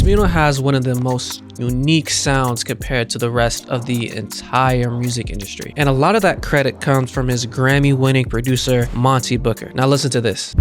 Smino has one of the most unique sounds compared to the rest of the entire music industry. And a lot of that credit comes from his Grammy-winning producer, Monty Booker. Now listen to this.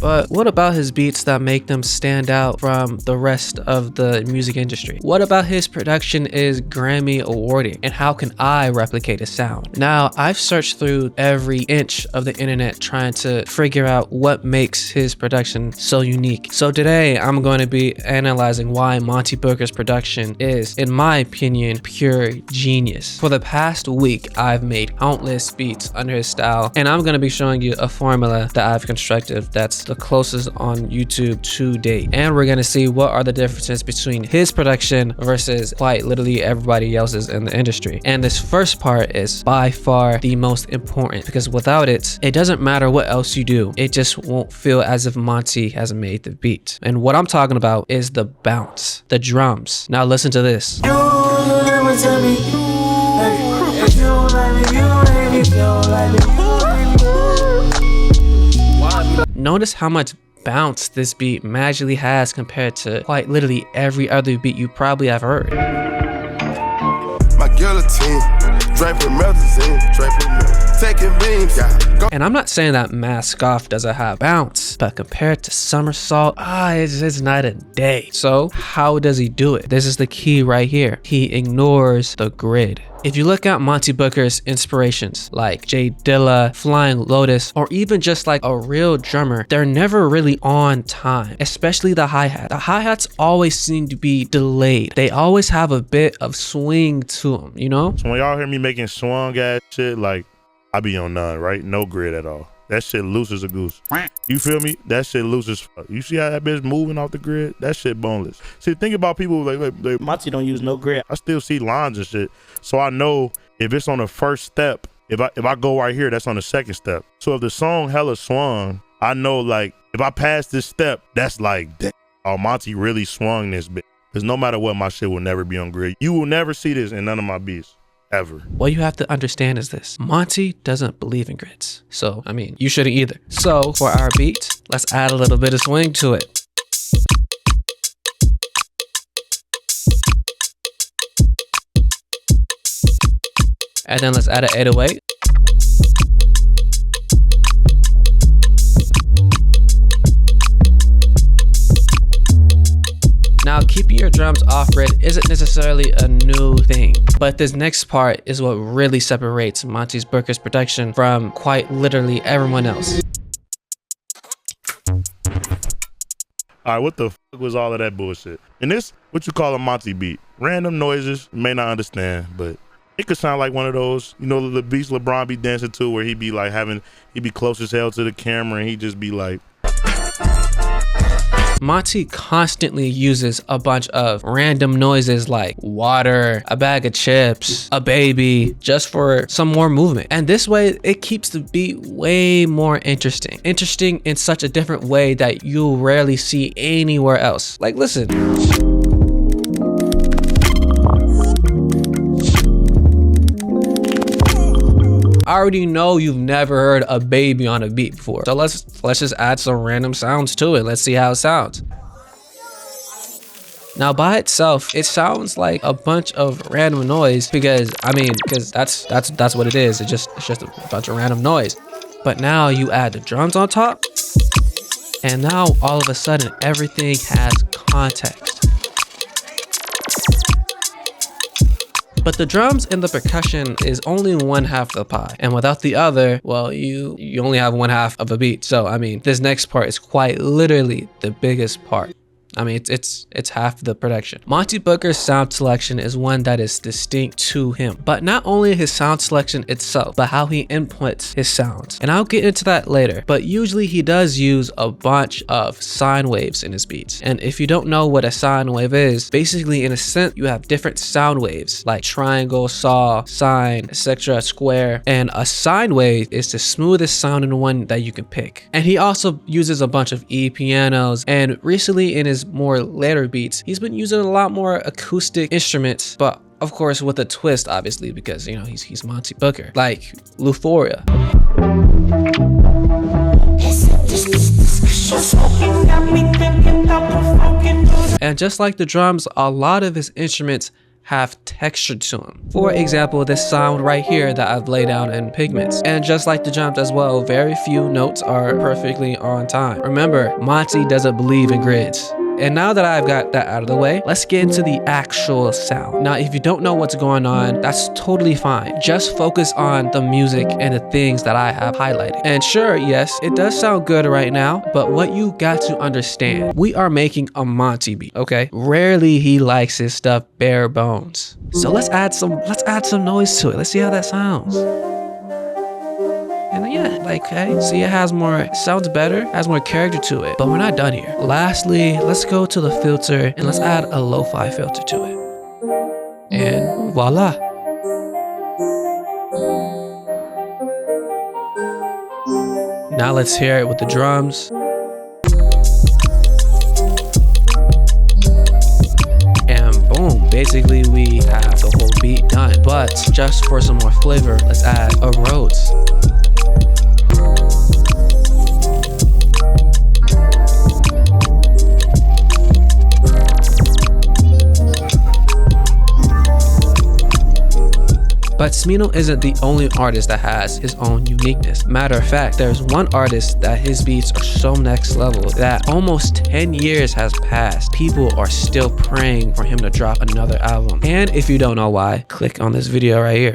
But what about his beats that make them stand out from the rest of the music industry? What about his production is Grammy awarding, and how can I replicate his sound? Now, I've searched through every inch of the internet trying to figure out what makes his production so unique. So today, I'm going to be analyzing why Monty Booker's production is, in my opinion, pure genius. For the past week, I've made countless beats under his style, and I'm going to be showing you a formula that I've constructed that's the closest on YouTube to date. And we're gonna see what are the differences between his production versus quite literally everybody else's in the industry. And this first part is by far the most important, because without it, it doesn't matter what else you do. It just won't feel as if Monty has made the beat. And what I'm talking about is the bounce, the drums. Now listen to this. Notice how much bounce this beat magically has compared to quite literally every other beat you probably have heard. My guillotine, and I'm not saying that Mask Off doesn't have bounce, but compared to Somersault, it's night and day. So how does he do it? This is the key right here. He ignores the grid. If you look at Monty Booker's inspirations like J Dilla, Flying Lotus, or even just like a real drummer, they're never really on time, especially the hi-hat. The hi-hats always seem to be delayed. They always have a bit of swing to them, you know? So when y'all hear me making swung ass shit, like I be on none, right? No grid at all. That shit loose as a goose. You feel me? That shit loose as fuck. You see how that bitch moving off the grid? That shit boneless. See, think about people like Monty don't use no grid. I still see lines and shit. So I know if it's on the first step, if I go right here, that's on the second step. So if the song hella swung, I know like if I pass this step, that's like, damn, oh, Monty really swung this bitch. Because no matter what, my shit will never be on grid. You will never see this in none of my beats. Ever. What you have to understand is this. Monty doesn't believe in grids. So, I mean, you shouldn't either. So, for our beat, let's add a little bit of swing to it. And then let's add an 808. Now, keeping your drums off grid isn't necessarily a new thing, but this next part is what really separates Monty Booker's production from quite literally everyone else. All right, what the fuck was all of that bullshit? And this, what you call a Monty beat. Random noises, you may not understand, but it could sound like one of those, you know, the beats LeBron be dancing to where he be like he be close as hell to the camera and he just be like. Monty constantly uses a bunch of random noises like water, a bag of chips, a baby, just for some more movement. And this way, it keeps the beat way more interesting. Interesting in such a different way that you'll rarely see anywhere else. Like, listen. I already know you've never heard a baby on a beat before. So let's just add some random sounds to it. Let's see how it sounds. Now by itself, it sounds like a bunch of random noise because that's what it is. It's just a bunch of random noise. But now you add the drums on top, and now all of a sudden everything has context. But the drums and the percussion is only one half of the pie. And without the other, well, you only have one half of a beat. So, I mean, this next part is quite literally the biggest part. I mean, it's half the production. Monty Booker's sound selection is one that is distinct to him, but not only his sound selection itself, but how he inputs his sounds. And I'll get into that later, but usually he does use a bunch of sine waves in his beats. And if you don't know what a sine wave is, basically in a synth, you have different sound waves like triangle, saw, sine, etc., square. And a sine wave is the smoothest sounding one that you can pick. And he also uses a bunch of E pianos, and recently in his more later beats, he's been using a lot more acoustic instruments, but of course with a twist, obviously, because you know he's Monty Booker, like Euphoria. And just like the drums, a lot of his instruments have texture to them. For example, this sound right here that I've laid down in Pigments. And just like the drums as well, very few notes are perfectly on time. Remember, Monty doesn't believe in grids. And now that I've got that out of the way, let's get into the actual sound. Now, if you don't know what's going on, that's totally fine. Just focus on the music and the things that I have highlighted. And sure, yes, it does sound good right now, but what you got to understand, we are making a Monty beat, okay? Rarely he likes his stuff bare bones. So let's add some noise to it. Let's see how that sounds. And yeah, like, okay, see, it sounds better, has more character to it, but we're not done here. Lastly, let's go to the filter and let's add a lo-fi filter to it. And voila. Now let's hear it with the drums. And boom, basically we have the whole beat done. But just for some more flavor, let's add a Rhodes. But Smino isn't the only artist that has his own uniqueness. Matter of fact, there's one artist that his beats are so next level that almost 10 years has passed. People are still praying for him to drop another album. And if you don't know why, click on this video right here.